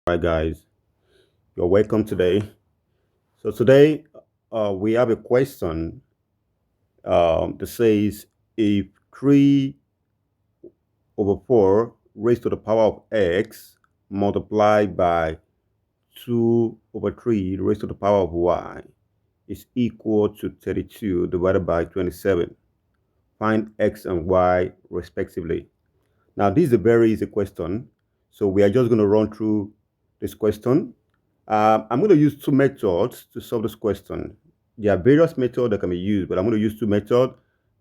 Right, guys, you're welcome today. So today we have a question that says if 3 over 4 raised to the power of x multiplied by 2 over 3 raised to the power of y is equal to 32 divided by 27. Find x and y respectively. Now, this is a very easy question. So we are just going to run through this question. I'm going to use two methods to solve this question. There are various methods that can be used, but I'm going to use two methods.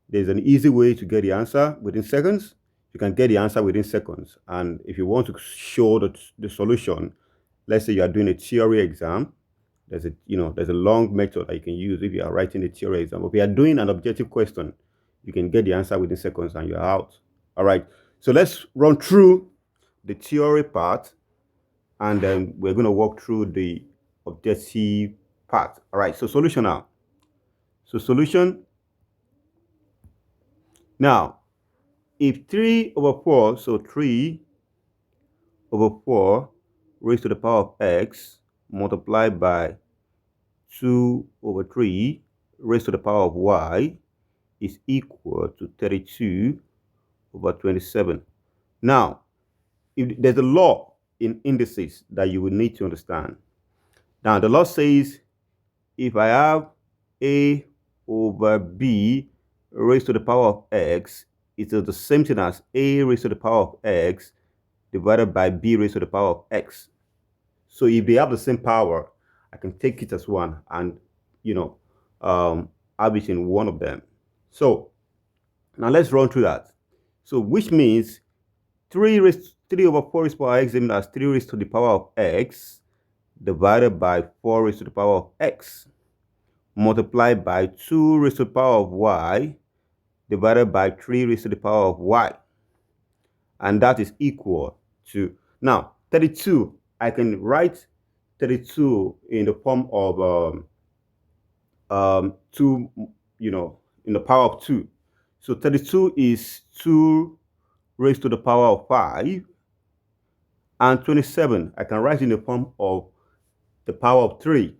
There's an easy way to get the answer within seconds. You can get the answer within seconds. And if you want to show the solution, let's say you are doing a theory exam, there's a long method that you can use if you are writing a theory exam. But if you are doing an objective question, you can get the answer within seconds and you're out. All right. So let's run through the theory part, and then we're going to walk through the objective part. All right. So solution now. So solution. Now, if 3 over 4, so 3 over 4 raised to the power of x multiplied by 2 over 3 raised to the power of y is equal to 32 over 27. Now, if there's a law in indices that you will need to understand. Now, the law says if I have a over b raised to the power of x, it is the same thing as a raised to the power of x divided by b raised to the power of x. So if they have the same power, I can take it as one and, have it in one of them. So now let's run through that. So which means 3 over 4 raised to the power of x is as 3 raised to the power of x divided by 4 raised to the power of x multiplied by 2 raised to the power of y divided by 3 raised to the power of y. And that is equal to, now 32, I can write 32 in the form of 2, in the power of 2. So 32 is 2 raised to the power of 5. And 27, I can write in the form of the power of 3.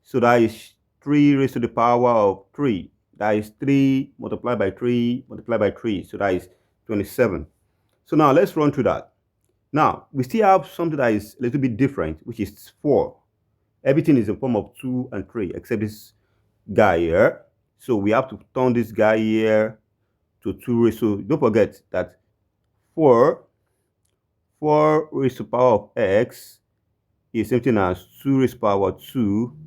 So that is 3 raised to the power of 3. That is 3 multiplied by 3 multiplied by 3. So that is 27. So now let's run through that. Now, we still have something that is a little bit different, which is 4. Everything is in form of 2 and 3, except this guy here. So we have to turn this guy here to 2 raised to, don't forget that 4 raised to the power of x is something as 2 raised to the power 2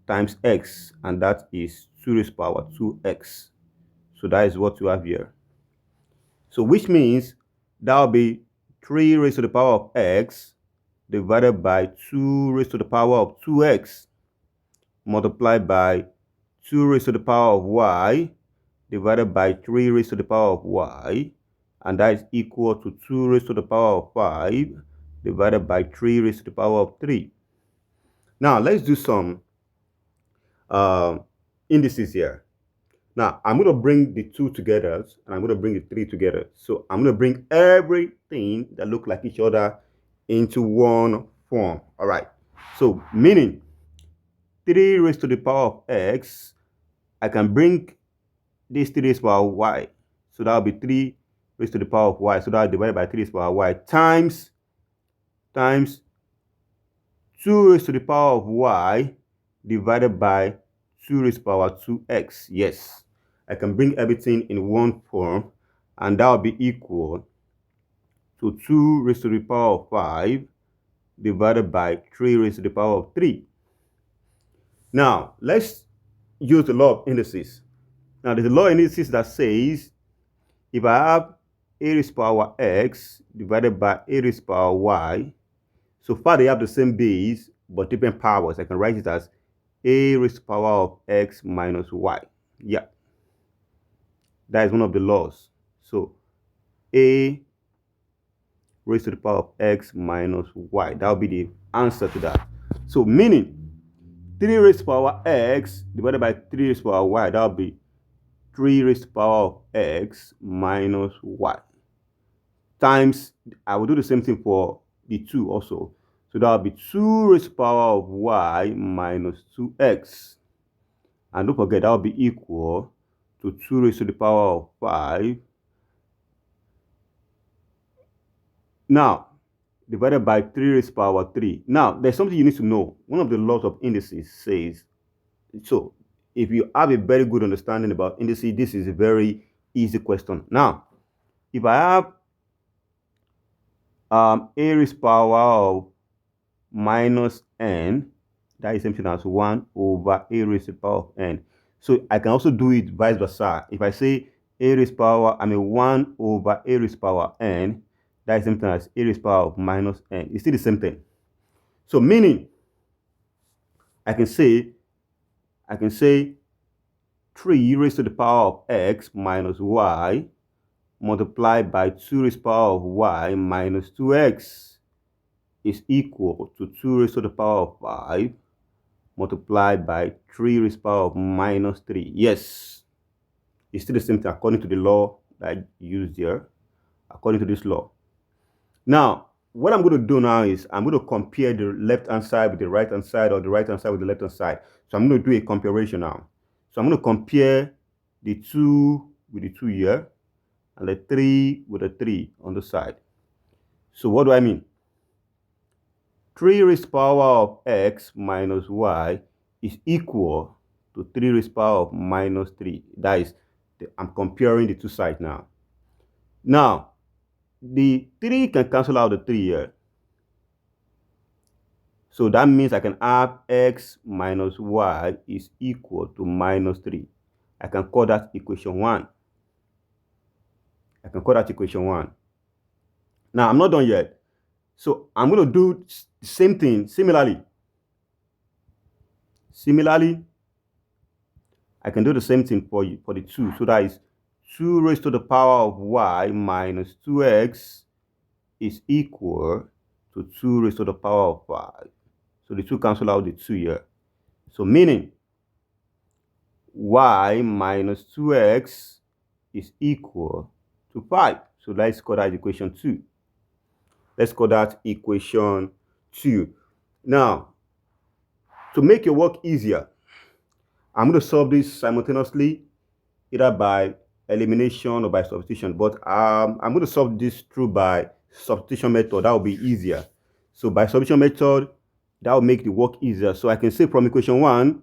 times x, and that is 2 raised to the power 2x. So that is what you have here. So which means that will be 3 raised to the power of x divided by 2 raised to the power of 2x multiplied by 2 raised to the power of y divided by 3 raised to the power of y, and that is equal to 2 raised to the power of 5 divided by 3 raised to the power of 3. Now, let's do some indices here. Now, I'm going to bring the 2 together, and I'm going to bring the 3 together. So I'm going to bring everything that look like each other into one form. All right. So meaning 3 raised to the power of x, I can bring this 3 raised to the power of y. So that will be 3 raised to the power of y. So that will be divided by 3 raised to the power of y times 2 raised to the power of y divided by 2 raised to the power 2x. Yes, I can bring everything in one form, and that will be equal to 2 raised to the power of 5 divided by 3 raised to the power of 3. Now, let's use the law of indices. Now, there's a law of indices that says if I have a raised to the power x divided by a raised to the power y, so far they have the same base but different powers. I can write it as a raised to the power of x minus y. Yeah, that is one of the laws. So a raised to the power of x minus y, that will be the answer to that. So meaning 3 raised to the power x divided by 3 raised to the power y, that will be 3 raised to the power of x minus y times, I will do the same thing for the 2 also. So that will be 2 raised to the power of y minus 2x. And don't forget, that will be equal to 2 raised to the power of 5. Now, divided by 3 raised to the power 3. Now, there's something you need to know. One of the laws of indices says, so if you have a very good understanding about indices, this is a very easy question. Now, if I have a raised to the power of minus n, that is something as 1 over a raised to the power of n. So I can also do it vice versa. If I say a raised to the power, 1 over a raised to the power n, that is something as a raised to the power of minus n. It's still the same thing. So meaning, I can say 3 raised to the power of x minus y multiplied by 2 raised to the power of y minus 2x is equal to 2 raised to the power of 5 multiplied by 3 raised to the power of minus 3. Yes, it's still the same thing according to the law that I used here, according to this law. Now, what I'm going to do now is I'm going to compare the left-hand side with the right-hand side, or the right-hand side with the left-hand side. So I'm going to do a comparison now. So I'm going to compare the 2 with the 2 here, and the 3 with the 3 on the side. So what do I mean? 3 raised to the power of x minus y is equal to 3 raised to the power of minus 3. That is, I'm comparing the two sides now. Now, the 3 can cancel out the 3 here. So that means I can have x minus y is equal to minus 3. I can call that equation 1. Now, I'm not done yet. So I'm going to do the same thing similarly. I can do the same thing for the 2. So that is 2 raised to the power of y minus 2x is equal to 2 raised to the power of 5. So the 2 cancel out the 2 here. So meaning y minus 2x is equal to 5. So let's call that equation 2. Now, to make your work easier, I'm going to solve this simultaneously, either by elimination or by substitution. But I'm going to solve this through by substitution method. That will be easier. So by substitution method, that will make the work easier. So I can say from equation 1,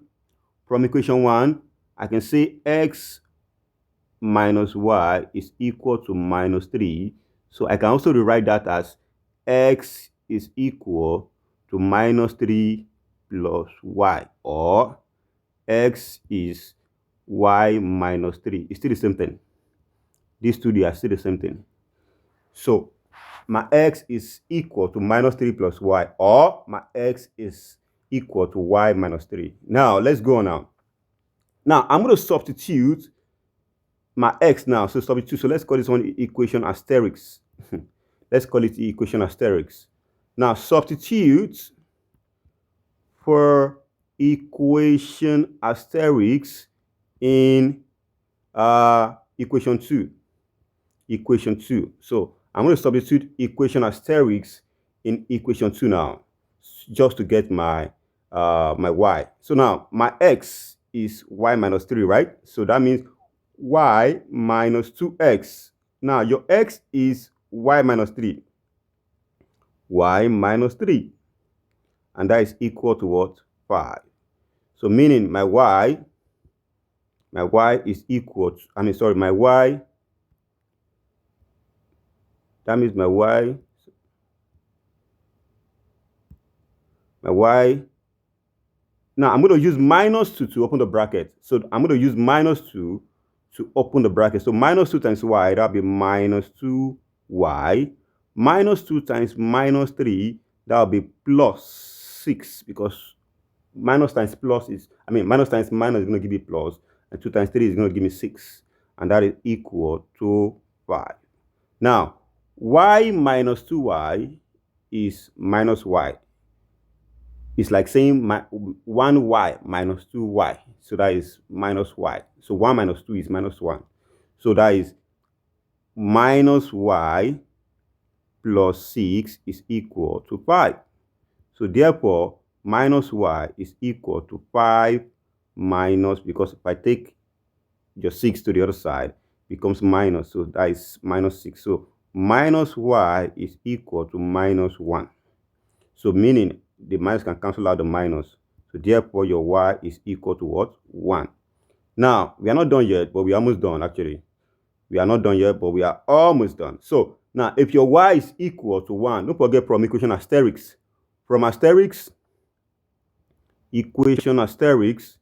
I can say x minus y is equal to minus 3. So I can also rewrite that as x is equal to minus 3 plus y, or x is y minus 3. It's still the same thing. These two are still the same thing. So my x is equal to minus 3 plus y, or my x is equal to y minus 3. Now, let's go on now. Now, I'm going to substitute my x now. So substitute. So let's call this one equation asterisk. Let's call it equation asterisk. Now, substitute for equation asterisk in equation 2. So I'm going to substitute equation asterisk in equation 2 now, just to get my my y. So now my x is y minus 3, right? So that means y minus 2x. Now your x is y minus 3. And that is equal to what? 5. So meaning my y is equal to, that means my y now I'm going to use minus 2 to open the bracket. So I'm going to use minus 2 to open the bracket. So minus 2 times y, that'll be minus 2y. Minus 2 times minus 3, that'll be plus 6, because minus times minus is going to give me plus, and 2 times 3 is going to give me 6, and that is equal to 5. Now, y minus 2y is minus y. It's like saying 1y minus 2y. So that is minus y. So 1 minus 2 is minus 1. So that is minus y plus 6 is equal to 5. So therefore, minus y is equal to 5 minus, because if I take your 6 to the other side, becomes minus. So that is minus 6. So minus y is equal to minus 1. So meaning the minus can cancel out the minus. So therefore, your y is equal to what? 1. Now, we are not done yet, but we are almost done actually. We are not done yet, but we are almost done. So now, if your y is equal to 1, don't forget from equation asterisk. From asterisk, equation asterisk,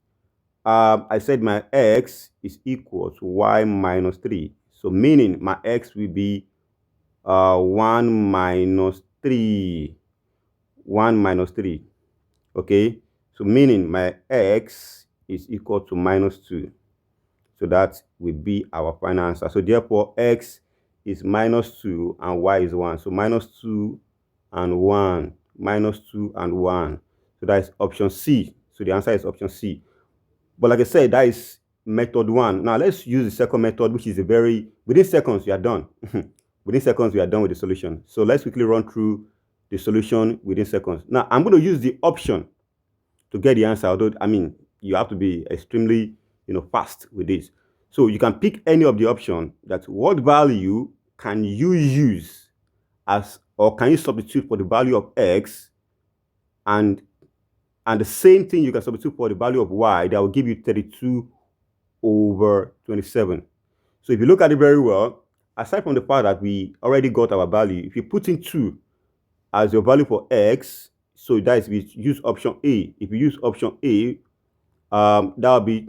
I said my x is equal to y minus 3. So meaning my x will be 1 minus 3. 1 minus 3. Okay? So meaning my x is equal to minus 2. So that will be our final answer. So therefore, x is minus 2 and y is 1. So minus 2 and 1. Minus 2 and 1. So that is option C. So the answer is option C. But like I said, that is method 1. Now let's use the second method, which is within seconds, we are done. Within seconds, we are done with the solution. So let's quickly run through the solution within seconds. Now I'm going to use the option to get the answer, although, I mean, you have to be extremely, fast with this. So you can pick any of the option. That what value can you use as, or can you substitute for the value of x, and the same thing you can substitute for the value of y, that will give you 32 over 27. So if you look at it very well, aside from the fact that we already got our value, if you put in 2 as your value for x, so that is, we use option A. If you use option A, that will be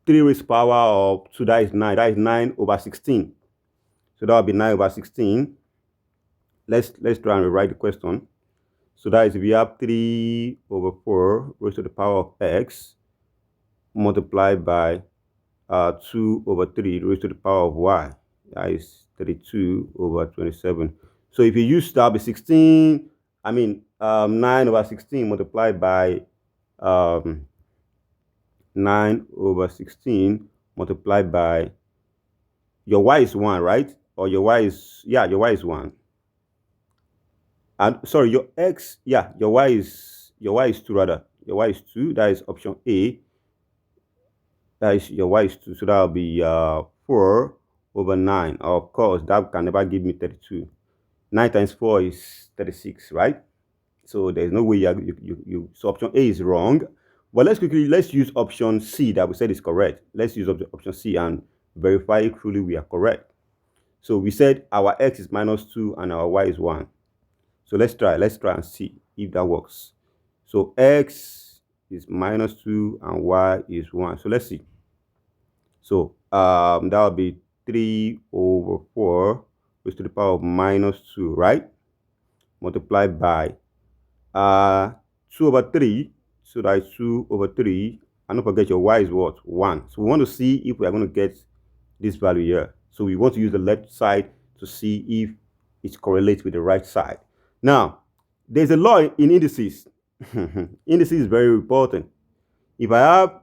3 raised to the power of 2, that is 9. That is 9 over 16. So that will be 9 over 16. Let's try and rewrite the question. So that is, we have 3 over 4 raised to the power of x multiplied by 2 over 3 raised to the power of y. That is 32 over 27. So if you use, that will be 16. 9 over 16 multiplied by 9 over 16 multiplied by, your y is 1, right? Or your y is, your y is 1. And sorry, your x, your y is 2 rather. Your y is 2, that is option A. That is, your y is 2, so that will be 4 over 9. Of course, that can never give me 32. 9 times 4 is 36, right? So there's no way so option A is wrong. But let's use option C that we said is correct. Let's use option C and verify if truly we are correct. So we said our x is minus 2 and our y is 1. So let's try and see if that works. So x is minus 2 and y is 1. So let's see. So that will be 3 over 4 raised to the power of minus 2, right? Multiplied by 2 over 3. So that is 2 over 3. And don't forget your y is what? 1. So we want to see if we are going to get this value here. So we want to use the left side to see if it correlates with the right side. Now, there's a law in indices. Indices is very important. If I have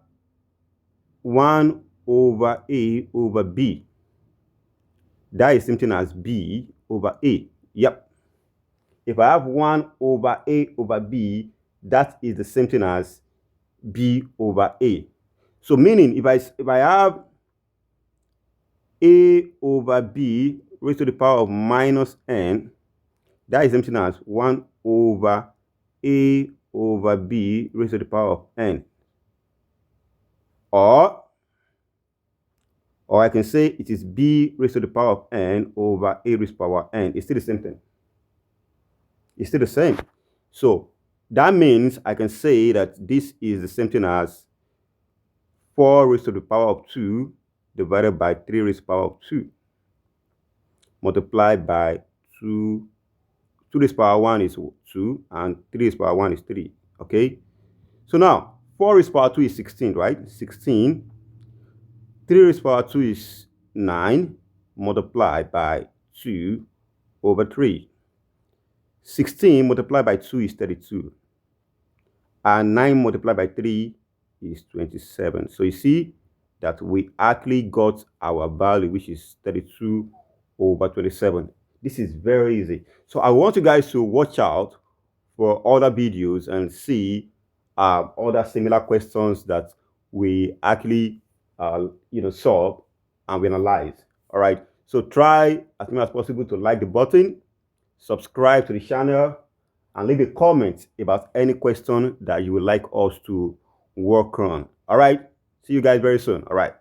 1 over A over B, that is something as B over A. Yep. If I have 1 over A over B, that is the same thing as B over A. So meaning, if I have A over B raised to the power of minus n, that is the same thing as 1 over A over B raised to the power of n. Or I can say it is B raised to the power of n over A raised to the power of n. It's still the same thing. It's still the same. So that means I can say that this is the same thing as 4 raised to the power of 2 divided by 3 raised to the power of 2 multiplied by 2. 2 raised to the power of 1 is 2 and 3 raised to the power of 1 is 3. Okay? So now 4 raised to the power of 2 is 16, right? 16. 3 raised to the power of 2 is 9 multiplied by 2 over 3. 16 multiplied by 2 is 32. And 9 multiplied by 3 is 27. So you see that we actually got our value, which is 32 over 27. This is very easy. So I want you guys to watch out for other videos and see other similar questions that we actually solve and we analyze. All right. So try as much as possible to like the button, subscribe to the channel, and leave a comment about any question that you would like us to work on. All right. See you guys very soon. All right.